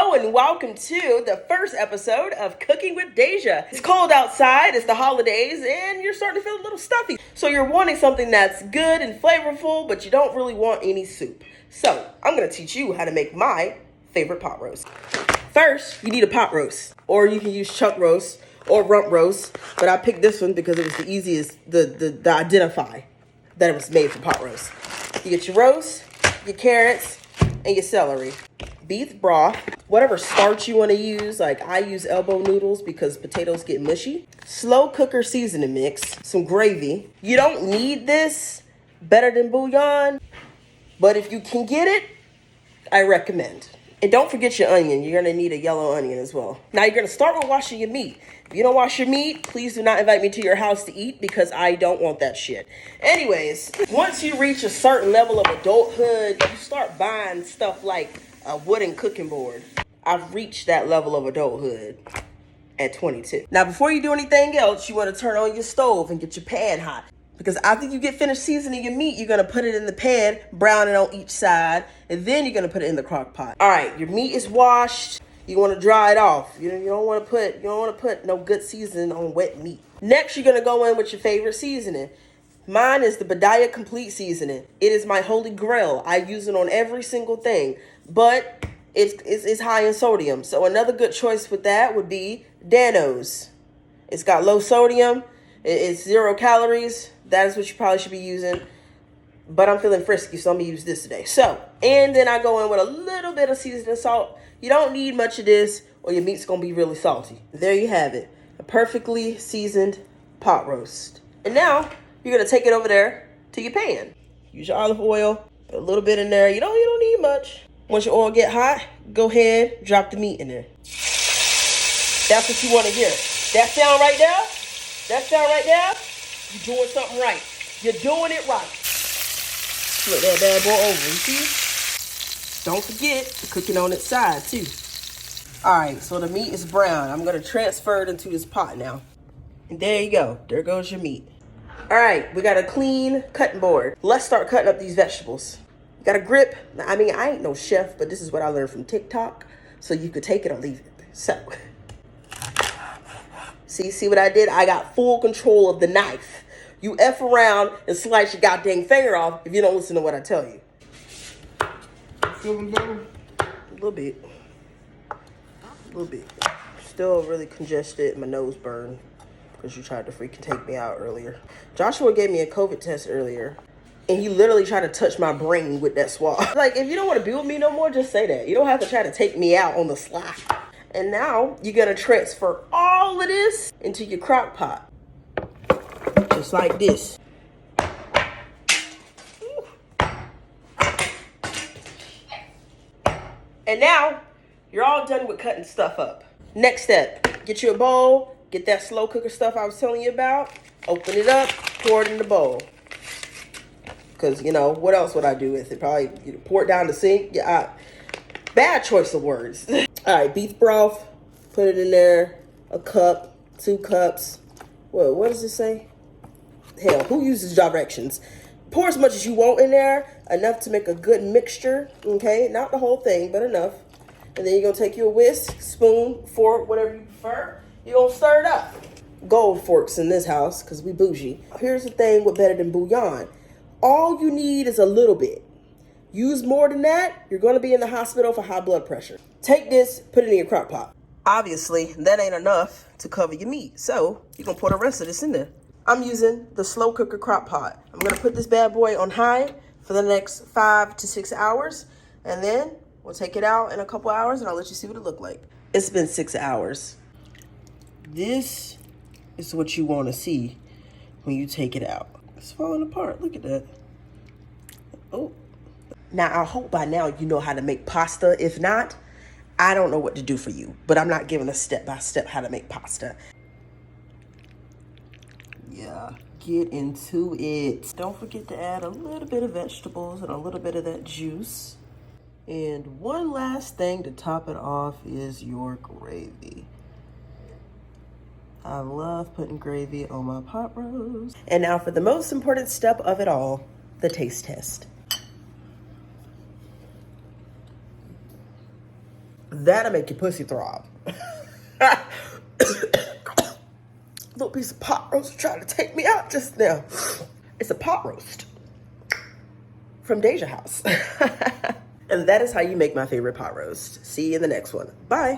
Hello and welcome to the first episode of Cooking with Deja. It's cold outside, it's the holidays, and you're starting to feel a little stuffy. So you're wanting something that's good and flavorful, but you don't really want any soup. So I'm gonna teach you how to make my favorite pot roast. First, you need a pot roast, or you can use chuck roast or rump roast, but I picked this one because it was the easiest to identify that it was made for pot roast. You get your roast, your carrots, and your celery. Beef broth, whatever starch you want to use, like I use elbow noodles because potatoes get mushy. Slow cooker seasoning mix, some gravy. You don't need this, better than bouillon, but if you can get it, I recommend. And don't forget your onion. You're going to need a yellow onion as well. Now you're going to start with washing your meat. If you don't wash your meat, please do not invite me to your house to eat because I don't want that shit. Anyways, once you reach a certain level of adulthood, you start buying stuff like a wooden cooking board. I've reached that level of adulthood at 22. Now, before you do anything else, you want to turn on your stove and get your pan hot. Because after you get finished seasoning your meat, you're going to put it in the pan, brown it on each side, and then you're going to put it in the crock pot. All right, your meat is washed. You want to dry it off. You don't want to put no good seasoning on wet meat. Next, you're going to go in with your favorite seasoning. Mine is the Badaya Complete Seasoning. It is my holy grail. I use it on every single thing, but it's high in sodium. So another good choice with that would be Dano's. It's got low sodium. It's 0 calories. That is what you probably should be using. But I'm feeling frisky, so I'm going to use this today. So, and then I go in with a little bit of seasoning salt. You don't need much of this or your meat's going to be really salty. There you have it. A perfectly seasoned pot roast. And now you're going to take it over there to your pan. Use your olive oil. Put a little bit in there. You don't need much. Once your oil get hot, go ahead, drop the meat in there. That's what you want to hear. That sound right there? That sound right there? You're doing something right. You're doing it right. Flip that bad boy over, you see? Don't forget to cook it on its side, too. All right, so the meat is brown. I'm going to transfer it into this pot now. And there you go. There goes your meat. All right, we got a clean cutting board. Let's start cutting up these vegetables. You got a grip. I mean, I ain't no chef, but this is what I learned from TikTok. So you could take it or leave it. So, see what I did? I got full control of the knife. You F around and slice your goddamn finger off if you don't listen to what I tell you. Feeling better? A little bit. Still really congested. My nose burned because you tried to freaking take me out earlier. Joshua gave me a COVID test earlier, and he literally tried to touch my brain with that swab. Like, if you don't want to be with me no more, just say that. You don't have to try to take me out on the sly. And now you're going to transfer all of this into your crock pot. Just like this. And now you're all done with cutting stuff up. Next step, get you a bowl, get that slow cooker stuff I was telling you about, open it up, pour it in the bowl. Because, what else would I do with it? Probably pour it down the sink. Yeah, bad choice of words. All right, beef broth, put it in there, a cup, 2 cups. What does it say? Hell, who uses directions? Pour as much as you want in there, enough to make a good mixture, okay? Not the whole thing, but enough. And then you're going to take your whisk, spoon, fork, whatever you prefer. You're going to stir it up. Gold forks in this house, because we bougie. Here's the thing with better than bouillon. All you need is a little bit. Use more than that, you're going to be in the hospital for high blood pressure. Take this, put it in your crock pot. Obviously, that ain't enough to cover your meat, so you're going to pour the rest of this in there. I'm using the slow cooker crock pot. I'm going to put this bad boy on high for the next 5 to 6 hours, and then we'll take it out in a couple hours, and I'll let you see what it looked like. It's been 6 hours. This is what you want to see when you take it out. It's falling apart. Look at that. Oh. Now, I hope by now you know how to make pasta. If not, I don't know what to do for you, but I'm not giving a step-by-step how to make pasta. Yeah, get into it. Don't forget to add a little bit of vegetables and a little bit of that juice. And one last thing to top it off is your gravy. I love putting gravy on my pot roast. And now for the most important step of it all, the taste test. That'll make your pussy throb. Little piece of pot roast trying to take me out just now. It's a pot roast from Deja House. And that is how you make my favorite pot roast. See you in the next one. Bye.